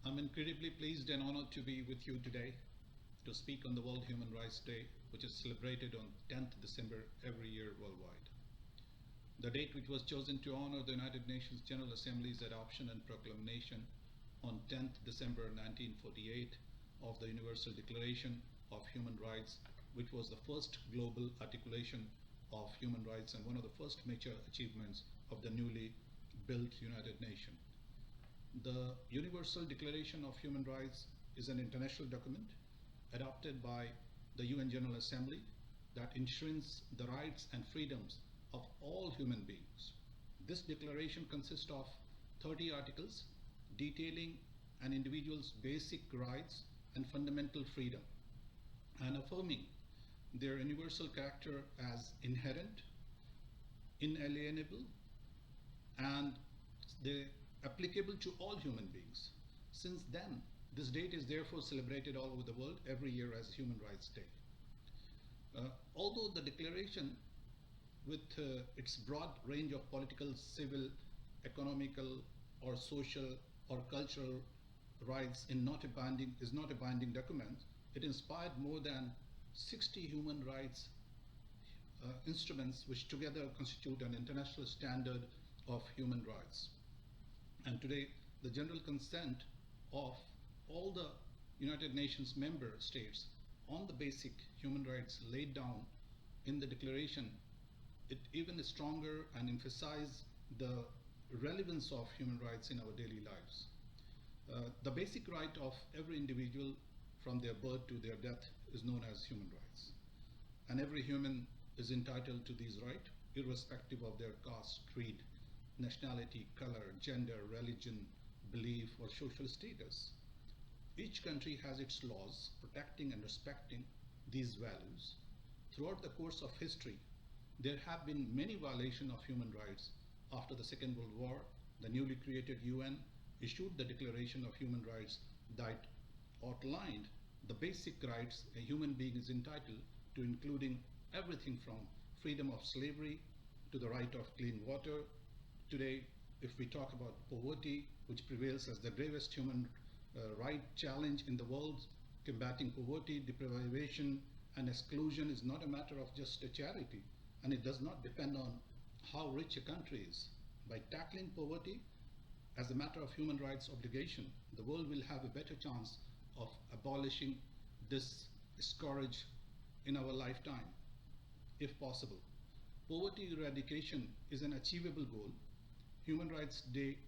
I'm incredibly pleased and honored to be with you today to speak on the World Human Rights Day, which is celebrated on 10th December every year worldwide. The date which was chosen to honor the United Nations General Assembly's adoption and proclamation on 10th December 1948 of the Universal Declaration of Human Rights, which was the first global articulation of human rights and one of the first major achievements of the newly built United Nations. The Universal Declaration of Human Rights is an international document adopted by the UN General Assembly that enshrines the rights and freedoms of all human beings. This declaration consists of 30 articles detailing an individual's basic rights and fundamental freedom and affirming their universal character as inherent, inalienable, and they applicable to all human beings. Since then, this date is therefore celebrated all over the world every year as Human Rights Day. Although the declaration, with its broad range of political, civil, economical, or social or cultural rights is not a binding document, it inspired more than 60 human rights instruments which together constitute an international standard of human rights. And today, the general consent of all the United Nations member states on the basic human rights laid down in the declaration, it even is stronger and emphasize the relevance of human rights in our daily lives. The basic right of every individual from their birth to their death is known as human rights. And every human is entitled to these rights, irrespective of their caste, creed, nationality, color, gender, religion, belief, or social status. Each country has its laws protecting and respecting these values. Throughout the course of history, there have been many violations of human rights. After the Second World War, the newly created UN issued the Declaration of Human Rights that outlined the basic rights a human being is entitled to, including everything from freedom of slavery to the right of clean water. Today, if we talk about poverty, which prevails as the gravest human right challenge in the world, combating poverty, deprivation, and exclusion is not a matter of just a charity, and it does not depend on how rich a country is. By tackling poverty as a matter of human rights obligation, the world will have a better chance of abolishing this scourge in our lifetime, if possible. Poverty eradication is an achievable goal. Human Rights Day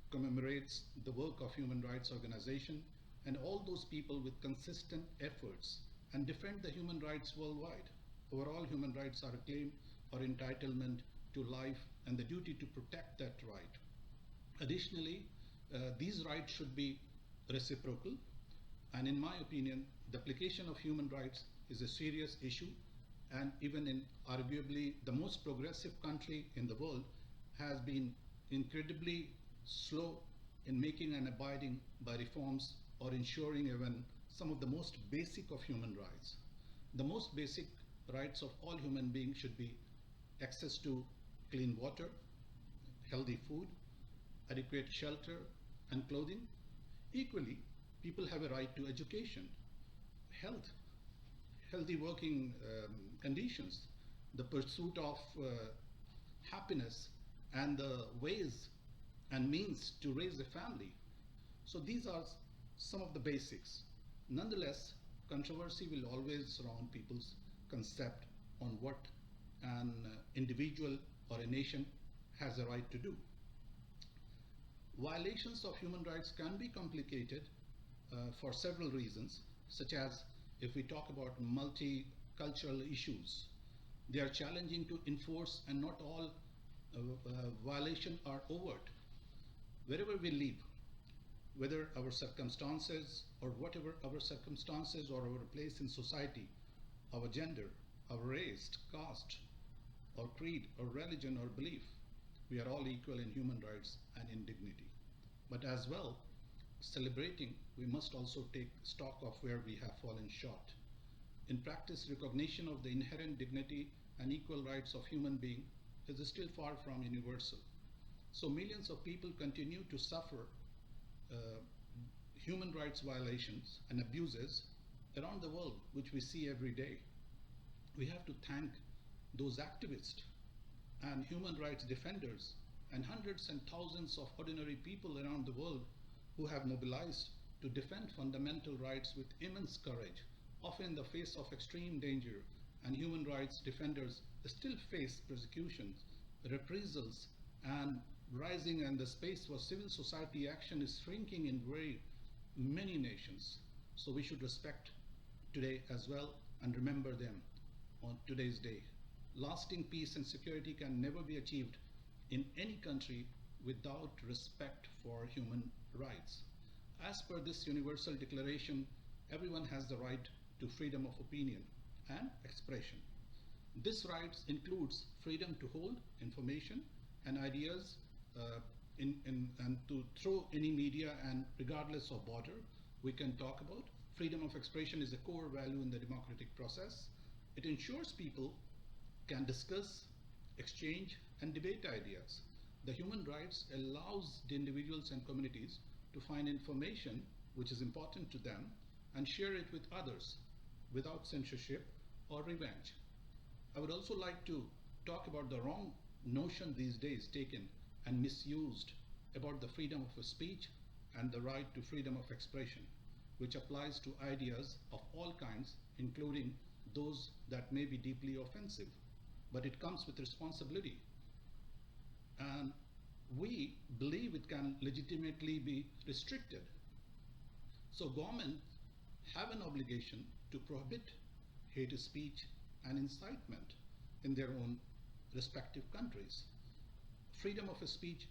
commemorates the work of human rights organizations and all those people with consistent efforts and defend the human rights worldwide. Overall, human rights are a claim or entitlement to life and the duty to protect that right. Additionally, these rights should be reciprocal, and in my opinion, the application of human rights is a serious issue, and even in arguably the most progressive country in the world has been incredibly slow in making and abiding by reforms or ensuring even some of the most basic of human rights. The most basic rights of all human beings should be access to clean water, healthy food, adequate shelter and clothing. Equally, people have a right to education, health, healthy working conditions, the pursuit of happiness, and the ways and means to raise a family. So these are some of the basics. Nonetheless, controversy will always surround people's concept on what an individual or a nation has a right to do. Violations of human rights can be complicated for several reasons, such as if we talk about multicultural issues, they are challenging to enforce and not all violations are overt. Wherever we live, whether our circumstances or whatever our circumstances or our place in society, our gender, our race, caste, or creed, or religion, or belief, we are all equal in human rights and in dignity. But as well, celebrating, we must also take stock of where we have fallen short. In practice, recognition of the inherent dignity and equal rights of human beings is still far from universal. So millions of people continue to suffer human rights violations and abuses around the world, which we see every day. We have to thank those activists and human rights defenders and hundreds and thousands of ordinary people around the world who have mobilized to defend fundamental rights with immense courage, often in the face of extreme danger. And human rights defenders still face persecutions, reprisals, and rising, and the space for civil society action is shrinking in very many nations. So we should respect today as well and remember them on today's day. Lasting peace and security can never be achieved in any country without respect for human rights. As per this Universal Declaration, everyone has the right to freedom of opinion and expression. This right includes freedom to hold information and ideas and to through any media, and regardless of border, we can talk about. Freedom of expression is a core value in the democratic process. It ensures people can discuss, exchange, and debate ideas. The human rights allows the individuals and communities to find information which is important to them and share it with others without censorship or revenge. I would also like to talk about the wrong notion these days taken and misused about the freedom of speech and the right to freedom of expression, which applies to ideas of all kinds, including those that may be deeply offensive. But it comes with responsibility. And we believe it can legitimately be restricted. So governments have an obligation to prohibit hate speech and incitement in their own respective countries. Freedom of speech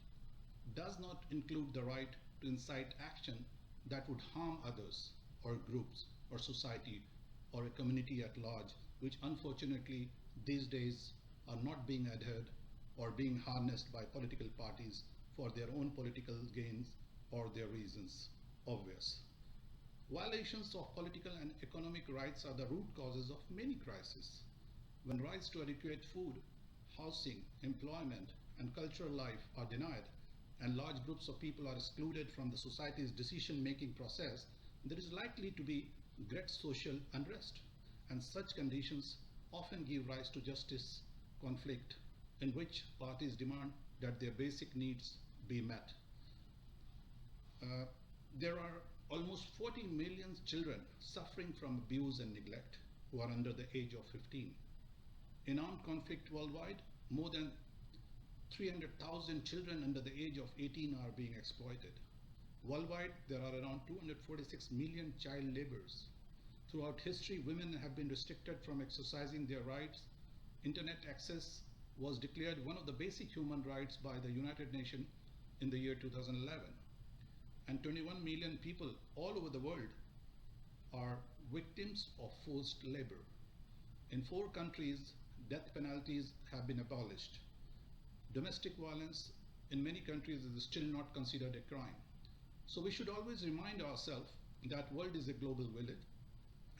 does not include the right to incite action that would harm others or groups or society or a community at large, which unfortunately these days are not being adhered or being harnessed by political parties for their own political gains or their reasons obvious. Violations of political and economic rights are the root causes of many crises. When rights to adequate food, housing, employment, and cultural life are denied, and large groups of people are excluded from the society's decision-making process, there is likely to be great social unrest, and such conditions often give rise to justice conflict in which parties demand that their basic needs be met. There are almost 40 million children suffering from abuse and neglect who are under the age of 15. In armed conflict worldwide, more than 300,000 children under the age of 18 are being exploited. Worldwide, there are around 246 million child laborers. Throughout history, women have been restricted from exercising their rights. Internet access was declared one of the basic human rights by the United Nations in the year 2011. And 21 million people all over the world are victims of forced labor. In 4 countries, death penalties have been abolished. Domestic violence in many countries is still not considered a crime. So we should always remind ourselves that world is a global village,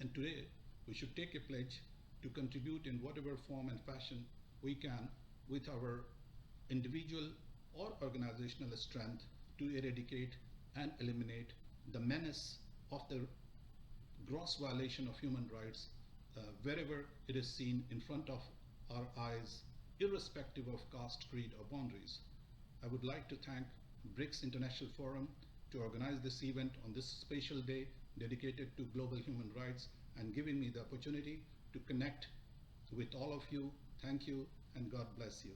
and today we should take a pledge to contribute in whatever form and fashion we can with our individual or organizational strength to eradicate and eliminate the menace of the gross violation of human rights wherever it is seen in front of our eyes, irrespective of caste, creed, or boundaries. I would like to thank BRICS International Forum to organize this event on this special day dedicated to global human rights and giving me the opportunity to connect with all of you. Thank you, and God bless you.